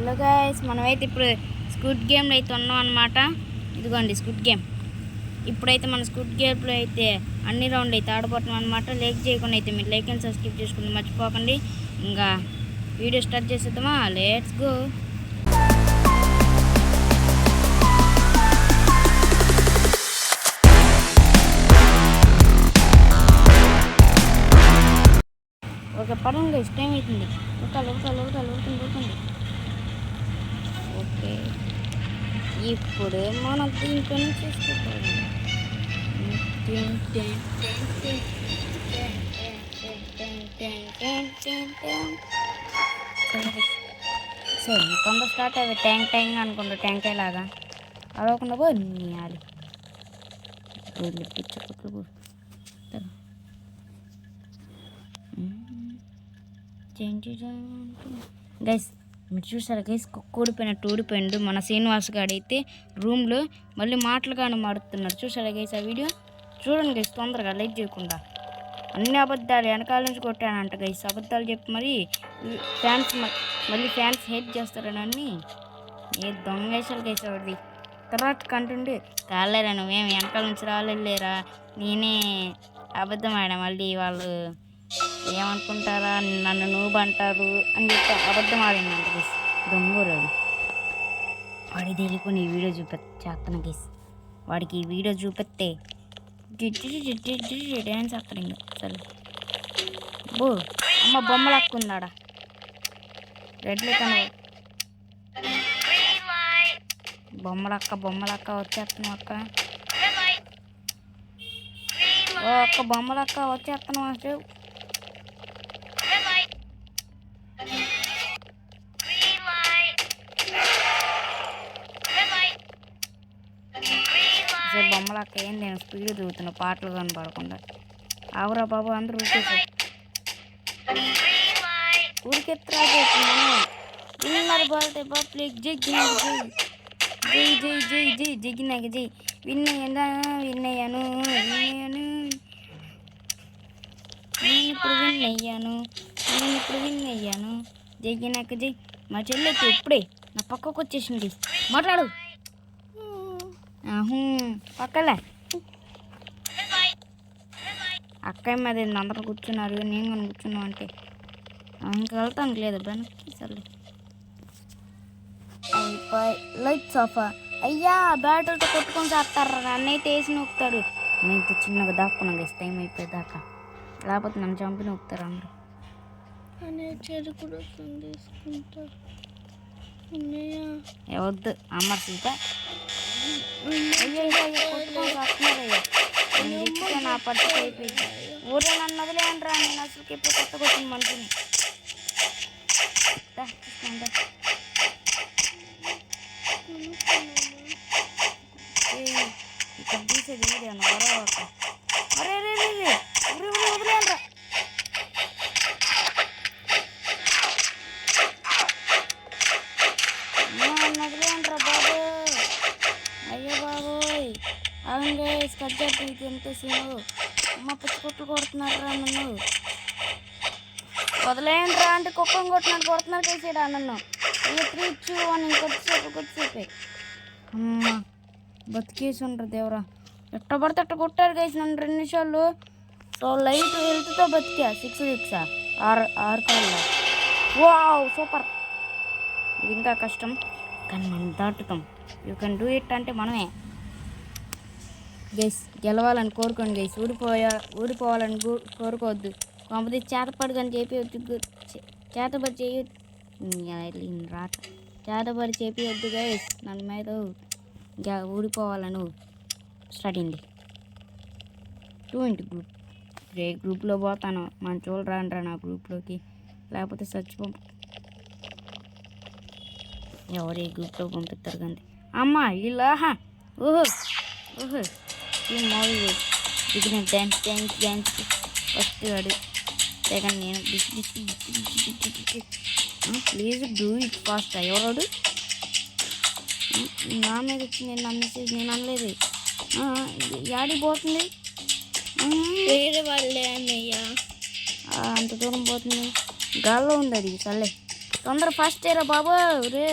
Hello guys, మనమైతే ఇప్పుడు squid గేమ్లో అయితే ఉన్నాం అనమాట. ఇదిగోండి స్క్విడ్ గేమ్. ఇప్పుడైతే మన స్క్విడ్ గేమ్లో అయితే అన్ని రౌండ్లు అయితే ఆడబోతున్నాం అనమాట. లైక్ చేయకుండా అయితే మీరు లైక్ అండ్ సబ్స్క్రైబ్ చేసుకుని మర్చిపోకండి. ఇంకా వీడియో స్టార్ట్ చేసేద్దామా? Let's go. ఓకే, పడండి గైస్, టైం అవుతుంది. ఉరకండి. ఓకే, ఇప్పుడు మనం దీంట్లో చేసుకోవాలి. సరే, తొందర స్టార్ట్ అయ్యి ట్యాంక్ అనుకుంటా. ట్యాంక్ లాగా అడవకుండా పోయాలి. పిచ్చుకుట్లు గైస్, మీరు చూసారా గైస్, ఊడిపోయిండు మన శ్రీనివాస్ గారు అయితే రూమ్లో మళ్ళీ మాటలు కానీ మాడుతున్నాడు. చూసారా గైస్ ఆ వీడియో? చూడండి గైస్, తొందరగా లైక్ చేయకుండా. అన్ని అబద్ధాలు వెనకాల నుంచి కొట్టానంట గైస్. అబద్ధాలు చెప్పి మరి ఫ్యాన్స్ హెల్ప్ చేస్తారని ఏ దొంగ వేసాలు గైస్ వాడిది. తర్వాత కంటుండి కాలేరా, నువ్వేం వెనకాల నుంచి రాలేరా, నేనే అబద్ధం ఆడా, మళ్ళీ వాళ్ళు ఏమనుకుంటారా, నన్ను నువ్వు అంటారు అని చెప్పి అబద్ధం ఆడిందంట గైస్. దొంగరాడు వాడి తెలియకుండా ఈ వీడియో చేస్తాను గైస్. వాడికి ఈ వీడియో చూపెత్తే డ్యాన్స్ చేస్తాడు. ఇంకా సరే బో అమ్మ బొమ్మలు అక్కుందాడా రెడ్లే కన బొమ్మలక్క వచ్చేస్తున్నావు అక్క. ఓ అక్క బొమ్మలక్క వచ్చేస్తున్నావు అంటే బొమ్మలక్క. ఏం నేను స్పీడ్ తిరుగుతున్నా, పాటలు కనపడకుండా. ఆవురా బాబు, అందరూ ఊరికెత్తరాజేస్తున్నారు. బాగుంటే పబ్లిక్ జగ్గినాక జగ్గినాక జై విన్నయ్యాను నేను ఇప్పుడు విన్నయ్యాను జగ్గినాక జై. మా చెల్లెకి ఇప్పుడే నా పక్కకు వచ్చేసింది. మాట్లాడు పక్కలే. అక్కయ్య మీద అందరూ కూర్చున్నారు, నేను కానీ కూర్చున్నావు అంటే ఇంకా వెళ్తాను లేదు వెనక్కి. సర్లే, లైట్స్ ఆఫ్. అయ్యా, బ్యాటరీతో కొట్టుకొని చేస్తారా, నన్నైతే వేసి నొక్కుతాడు. నేనైతే చిన్నగా దాక్కున్నాను గైస్, టైం అయిపోయేదాకా. లేకపోతే నన్ను చంపి నొక్కుతారు అందరూ. వద్దు అమ్మ సీత. కొట్టుకొని వస్తున్నారయ్యా, నేను చెప్తే నా పరిస్థితి అయిపోయింది. ఊరే నన్ను వదిలేయండి రా, నేను అసలు ఇప్పుడు కొత్తగా వచ్చిన మనిషిని. ఇక్కడ తీసేది వీడియో గొడవ. అరే రే రే రే వదిలేయండి రా. వదిలేయండి రా బాబు. అయ్యో బాబోయ్, అవును స్కజ్జాకి ఎంత సీను. అమ్మ పిచ్చుకొట్లు కొడుతున్నారా నన్ను. వదిలేయండి రా అంటే కుక్కను కొడుతున్నారు కేసాడా నన్ను. 3, 2, 1 ఇంకొద్దిసేపే. అమ్మ బతికేసి ఉండరు దేవురా. ఎట్ట పడితే అట్ట కొట్టారు గైస్ నన్ను 2 నిమిషాలు. So light హెల్త్తో బతికా. 6 6 కాళ్ళ. Wow super. ఇది ఇంకా కష్టం కానీ మనం దాటుతాం. యూ కెన్ డూ ఇట్ అంటే మనమే గైస్. గెలవాలని కోరుకోండి గైస్, ఊడిపోవాలని కోరుకోవద్దు. కాకపోతే చేతపడి కానీ చేపివద్దు, చేతబడి చేపివద్దు గైస్. నన్ను మీద ఇంకా ఊడిపోవాలను స్టార్ట్ అయింది. 2 గ్రూప్ గ్రూప్లో పోతాను. మన చూడరా రాండ్రా నా గ్రూప్లోకి, లేకపోతే ఎవరు ఏ గ్రూప్లో పంపిస్తారు కానీ. అమ్మ ఇలా ఓహో ఈ మూవీ దిగిన డ్యాన్స్ వస్తాడు. సెకండ్ నేను ప్లీజ్ డూ ఇట్ ఫాస్ట్. ఎవరాడు నా మీద వచ్చింది నా మెసేజ్, నేను అనలేదు. యాడికి పోతుంది? వేరే వాళ్ళే అన్నయ్య, అంత దూరం పోతుంది. గాల్లో ఉంది అది. సర్లే తొందర ఫాస్ట్ చేయరా బాబు.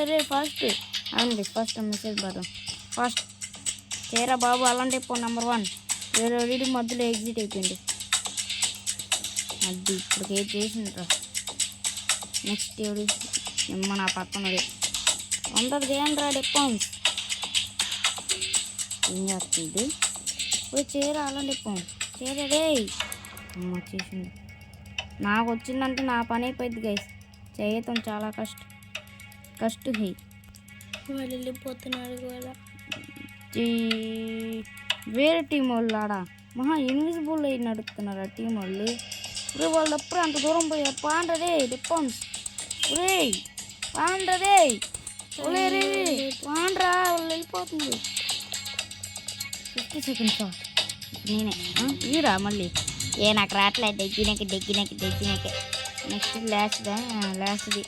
రే ఫాస్ట్ అవునండి. ఫస్ట్ మెసేజ్ బాబు ఫాస్ట్ చేయరా బాబు. అలాంటి నెంబర్ 1 వీడి మధ్యలో ఎగ్జిట్ అయిపోయింది. అది ఇప్పుడు ఏం చేసిండ్రా. నెక్స్ట్ ఎవడు నిమ్మ నా పక్కనది అందరు చేయండి రా డిప్పన్స్. ఏం చేస్తుంది పోయి చేయరా అలాంటి చేయరే. అమ్మ చేసింది. నాకు వచ్చిందంటే నా పని అయిపోయింది గైస్. చేయటం చాలా కష్ట హై. వాళ్ళు వెళ్ళిపోతున్నారు కూడా. వేరే టీం వాళ్ళు ఆడ ఇన్విజిబుల్ అయ్యి నడుపుతున్నారు ఆ టీం వాళ్ళు. ఇప్పుడు వాళ్ళు అప్పుడే అంత దూరం పోయారు. పాండ్రదే డిప్పన్స్. ఒరే పాండ్రదే ఒలే రే పాండ్రా వాళ్ళు వెళ్ళిపోతుంది. 50 seconds నేనే వీరా మళ్ళీ నాకు రావట్లేదు. డెగ్గినకి నెక్స్ట్ లాస్ట్ది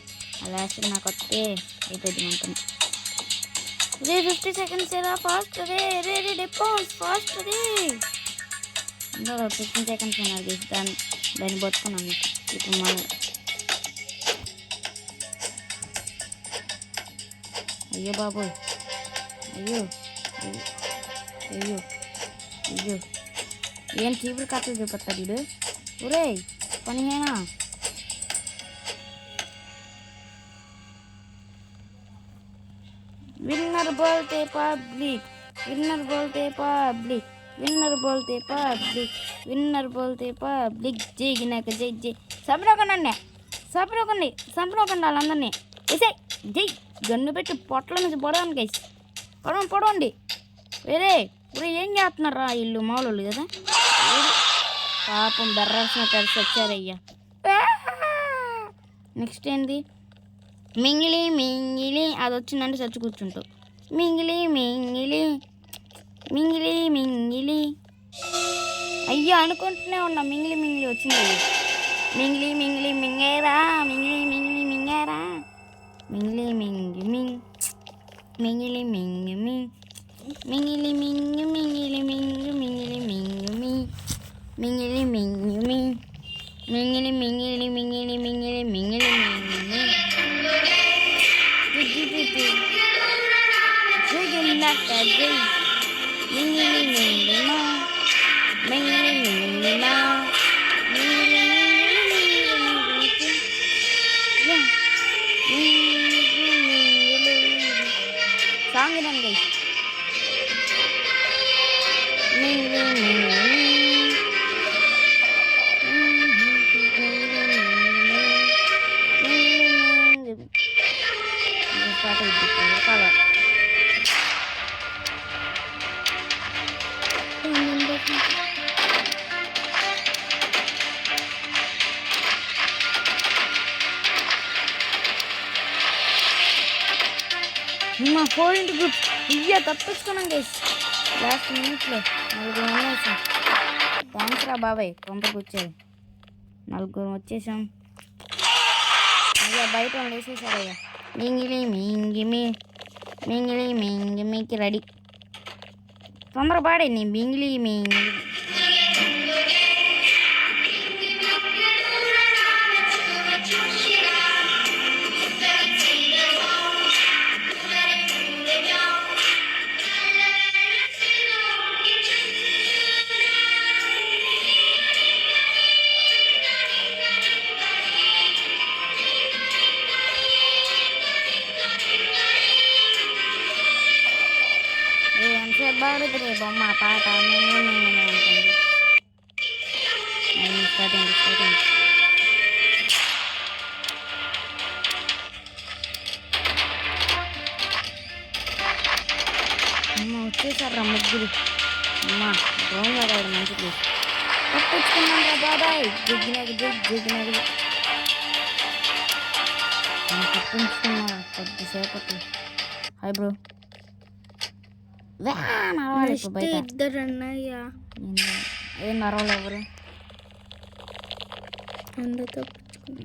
లాస్ట్ నాకు వస్తే అయిపోయింది అనుకున్నా. రే 50 seconds ఏరా ఫాస్ట్ రే డిప్పన్స్ ఫాస్ట్ రే. 15 seconds ఉన్నారు దాన్ని బతుకున్నాను. ఇప్పుడు మనం అయ్యో బాబోయ్ అయ్యో ఏం చీపురు కట్టలు చూపిస్తాడు వీడు. ఒరే పనిహేనా. విన్నర్ బోల్తే పబ్లిక్ జై సంపనకండి వాళ్ళందరినీ వేసే జై గన్ను పెట్టి పొట్టల నుంచి పొడవండి గైస్. పొడవండి. వేరే ఏం చేస్తున్నారా ఇల్లు మామూలు కదా. పాపం బెర్రాల్సిన కలిసి వచ్చారయ్యా. నెక్స్ట్ ఏంది మింగిలి అది వచ్చిందంటే చచ్చి కూర్చుంటావు. మింగిలి అయ్యా అనుకుంటూనే ఉన్నా. మింగిలి వచ్చింది. మింగిలి మింగేరా మింగారా మింగిలి సాంగ్ రండి. మా 4 గ్రూప్ తప్పించుకున్నాం గైస్. లాస్ట్ మినిట్లో 4 వచ్చేసాం. థ్యాంక్స్ రా బాబాయ్ కొంపకు వచ్చారు. 4 వచ్చేసాం. అయ్యా బయట వాళ్ళు వేసేసారు అయ్యా. మింగిలికి రెడీ. తొందర పాడే నీ మింగిలి ఎంతసేపు బాగుంటుంది బొమ్మ పాట స్టార్టింగ్ అమ్మ వచ్చేసారా ముగ్గురు. అమ్మ గ్రౌండ్ ఆడాడు మంచి ప్లేస్. తప్పించుకున్నాం రా బాబాయ్. దిగినది తప్పించుకున్నా కొద్దిసేపటి. Hi bro. ఇద్దరు అన్నయ్య ఏం నరవలు ఎవరు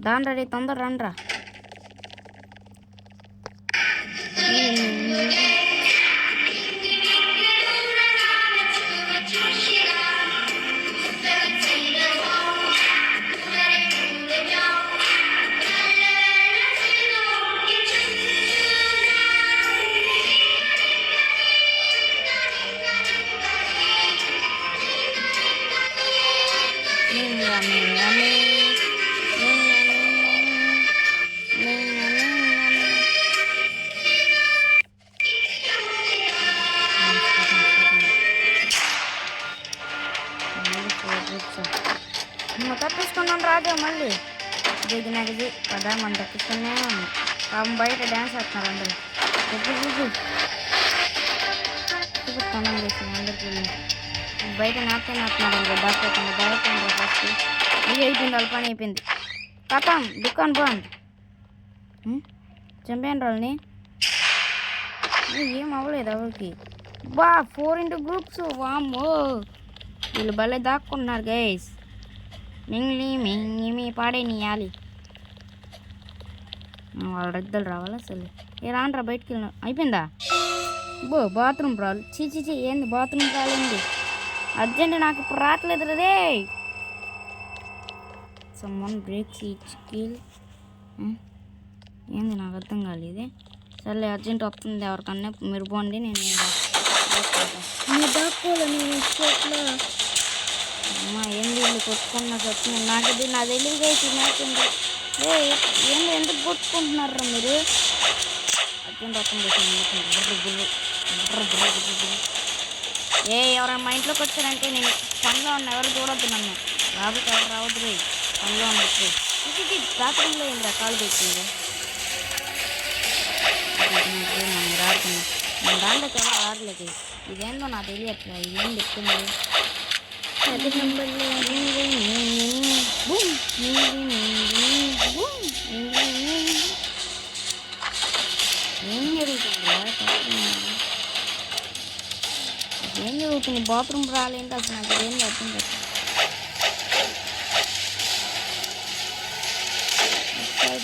దాని రెడీ తొందర రండ్రా. దాకా మళ్ళీ దిగినది కదా మన దక్కుతూనే ఉంది. పాపం బయట డ్యాన్స్ వేస్తున్నారు అందరూ. చూపిస్తాను అందరికీ. బయట నాటుతున్నారు దాక్కోకుండా ఫస్ట్ ఇది అయిపోయింది. వాళ్ళ పని అయిపోయింది. కథం దుకాణం బంద్. చంపాను వాళ్ళని. ఏం అవ్వలేదు ఎవరికి. 4 into గ్రూప్స్. వామ్మో వీళ్ళు భలే దాక్కున్నారు గైస్. మింగి పాడేనియాలి. వాళ్ళ రెద్దలు రావాలి అసలు. రాండ్రా బయటికి వెళ్ళిన అయిపోయిందా. బాత్రూమ్ రావాలి. చీ ఏంది బాత్రూమ్ రాలేంది. అర్జెంట్ నాకు ఇప్పుడు రావట్లేదు రే. Someone breaks each kill. ఏంది నాకు అర్థం కాలేదు. సర్లే అర్జెంట్ వస్తుంది ఎవరికన్నా. మీరు పోండి నేను అమ్మా ఏంది వీళ్ళు కొట్టుకున్నా వచ్చింది. నాకు తెలియదు మ్యాచ్ ఉంది. ఏంది ఎందుకు కొట్టుకుంటున్నారా మీరు. అర్జెంట్ వస్తుంది. ఎవరైనా మా ఇంట్లోకి వచ్చారంటే నేను పనిలో ఉన్న ఎవరు చూడొద్దు. నన్ను రాబోతే ఎవరు రావద్దు రే. పనిలో ఉండొచ్చు. బాత్రూంలో ఏంద్రా కాలు పెట్టింది. మనం రాడుతున్నాం. మన దాంట్లోకి ఎవరు రాడలేదు. ఇదేందో నాకు తెలియట్లే. ఇదేం చెప్తుంది. ఏం జరుగుతుంది. బాత్రూమ్ రాలేంటి అసలు నాకు ఏం అర్థం కాదు.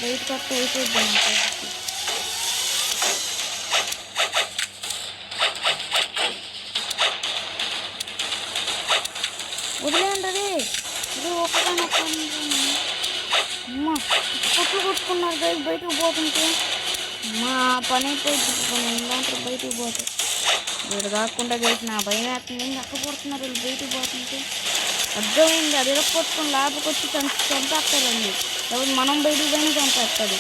బయట కట్ట అయిపోద్ది నాకు. వదిలేండి అది. ఇది ఒక్కగానే అమ్మ కొట్లు కొట్టుకున్నారు గైస్ బయటకు పోతుంటే. మా పని అయిపోయింది. దాంట్లో బయటకు పోతే వీడు కాకుండా చేసిన భయం వేస్తుంది. ఎక్కపోతున్నారు వీళ్ళు బయటకు పోతుంటే. అర్థమైంది. అది కొట్టుకుని లాభకొచ్చి చంపేస్తారండి. ఎవరు మనం బయటకు పోయినా చంపేస్తాడు.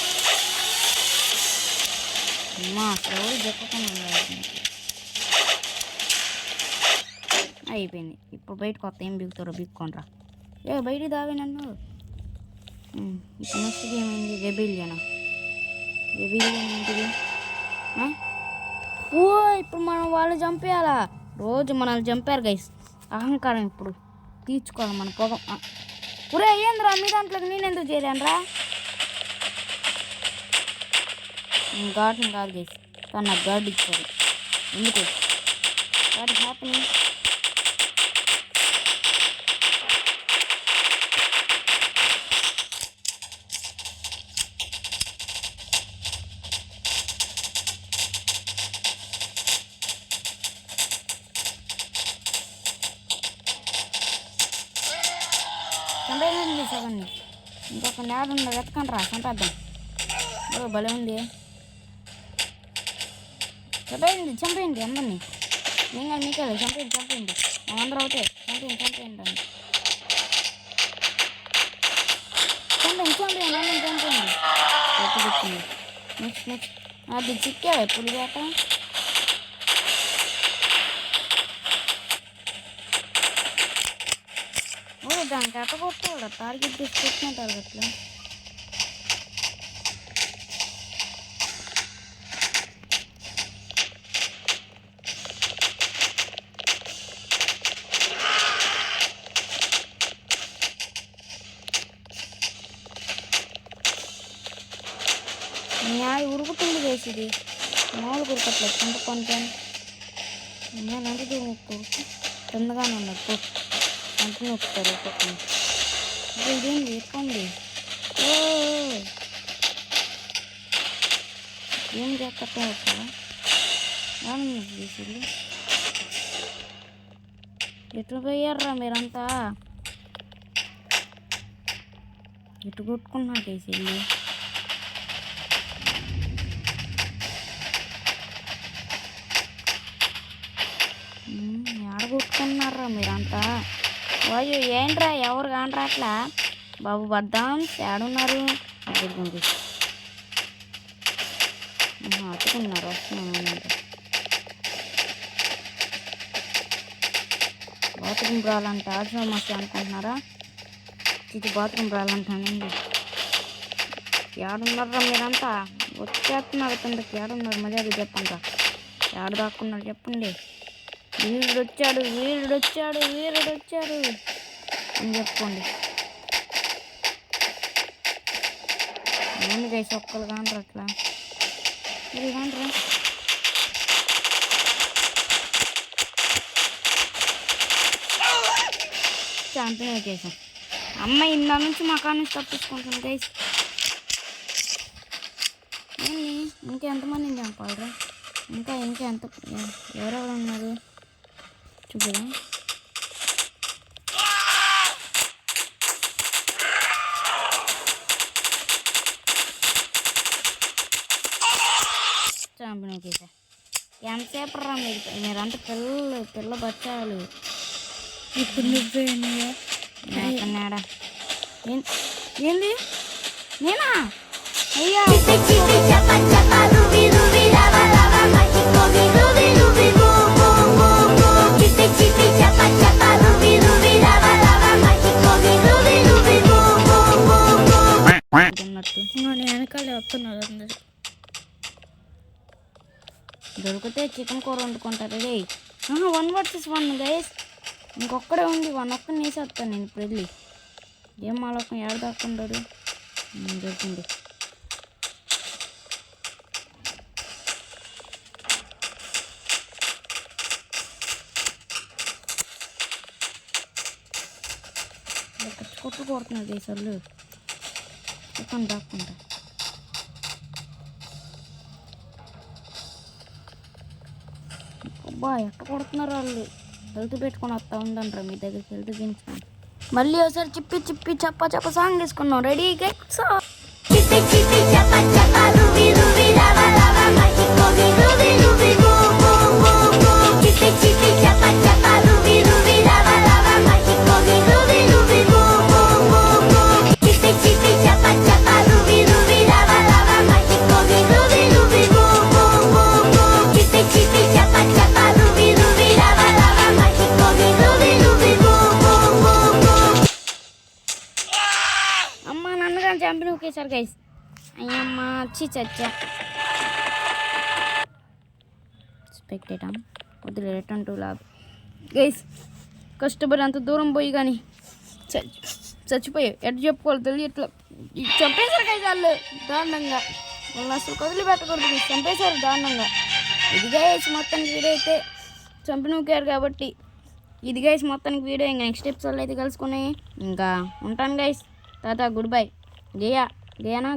అమ్మా ఎవరు చెప్పకుండా అయిపోయింది. ఇప్పుడు బయటకు కొత్త ఏం బిగుతారో బిక్కొనరా. బయటికి దావే నన్ను. ఇప్పుడు నెక్స్ట్ గేమ్ ఏంది. రెబిలియన్ ఏంటిది. ఇప్పుడు మనం వాళ్ళు చంపేయాలా. రోజు మనల్ని చంపారు గైస్. అహంకారం ఇప్పుడు తీర్చుకోవాలి మన పొగం. ఒరే అయ్యేంద్రా మీ దాంట్లోకి నేను ఎందుకు చేరానురా. గార్డెన్ కాదు గైస్ కానీ నాకు గార్డు ఇచ్చారు. ఎందుకు గార్డు హ్యాపీ. చంపేయండి సగన్ని. ఇంకొక నేడు వెతకండి రా చంపేద్దాం. భలే ఉంది. చంపేయండి అందరినీ. నేను మీకే చంపేయండి. అందరూ అవుతే చంపేయండి అని చంపేయండి అందరినీ చంపేయండి. నెక్స్ట్ అది చిక్కావా ఎప్పుడు వేట. దానికి అట్ట కొట్టాడు. టార్గెట్ తీసుకొచ్చిన టార్గెట్లో న్యాయ ఉరుకుతుంది వేసేది. మామూలు ఉరకట్లేదు. కింద కొంచెం నేనంటే తొందరగానే ఉన్నది. కంటిన్యూ వస్తారు ఒక్కొక్కరు. ఇదేంటి ఎక్కువండి. ఏం చేస్తా వస్తారా తీసులు. ఎటు పోయారా మీరంతా. ఎటు కొట్టుకున్నా కేసీలు. కొట్టుకున్నారా మీరంతా. వాయు ఏంట్రా ఎవరు కానరా అట్లా. బాబు బద్దాం ఏడున్నారు. అడుగుంది అట్టుకున్నారు. వస్తున్నాను బాత్రూమ్ రావాలంటే ఆశ్రమం వస్తే అనుకుంటున్నారా. ఇది బాత్రూమ్ రాలంటానండి. ఏడున్నారా మీరంతా? వచ్చేస్తున్నారు కిందకి. ఏడున్నారు మర్యాద చెప్పండి. ఏడు దాక్కున్నారు చెప్పండి. వీరుడు వచ్చాడు అని చెప్పుకోండి. ఏంది గైస్ ఒక్కరు కానరా అట్లా? ఇది కానరా? చాంపియన్ వచ్చేసాం. అమ్మాయి ఇందా నుంచి మా కాడ నుంచి తప్పించుకుంటుంది గైస్. ఏంది ఇంకెంతమందిని చంపాలరా? ఇంకా ఎంత ఎవరెవరు ఉన్నారు చూపుదా? చాంపియన్ వచ్చేసా. ఎంతసేపు రా మీరంతా పిల్ల బచ్చాలు. ఇప్పుడు నువ్వేనా? నాడా ఏంది నేనా? అయ్యా వెనకాల వస్తున్నారు అందరు. దొరికితే చికెన్ కూర వండుకుంటారు. రే 1 versus 1 గైస్. ఇంకొక్కడే ఉంది. 1 ఒక్కని వేసేస్తాను నేను ఇప్పుడు వెళ్ళి. ఏం మాలోకం ఏడు దాక్కుంటాడు. దొరికింది. కొట్లు కొడుతున్నారు గైస్ వాళ్ళు. చికెన్ దాక్కుంటా. అబ్బా ఎట్ట కొడుతున్నారు వాళ్ళు. హెల్త్ పెట్టుకొని వస్తా ఉందంటారా మీ దగ్గరికి? హెల్త్ పెంచుకోండి. మళ్ళీ ఒకసారి చిప్పి చప్ప సాంగ్ తీసుకున్నాం. రెడీ గెట్స్ చాంపియన్ ఒకేసారి గైస్. అయ్యమ్మ చచ్చా స్పెక్టేటా వద్దులే. Return to lab guys. కష్టపడి అంత దూరం పోయి కానీ చచ్చిపోయాయి. ఎటు చెప్పుకోవాలి తెలియట్లా. చంపేశారు గైస్ వాళ్ళు దారుణంగా. వాళ్ళు అసలు వదిలిపెట్టకూడదు. చంపేశారు దారుణంగా. ఇది గైస్ మొత్తానికి వీడియో అయితే చంపినూకారు కాబట్టి ఇది గైస్ మొత్తానికి వీడియో. ఇంకా నెక్స్ట్ ఎపిసోడ్లో అయితే కలుసుకుని ఇంకా ఉంటాను గైస్. Tata good bye. గేయానా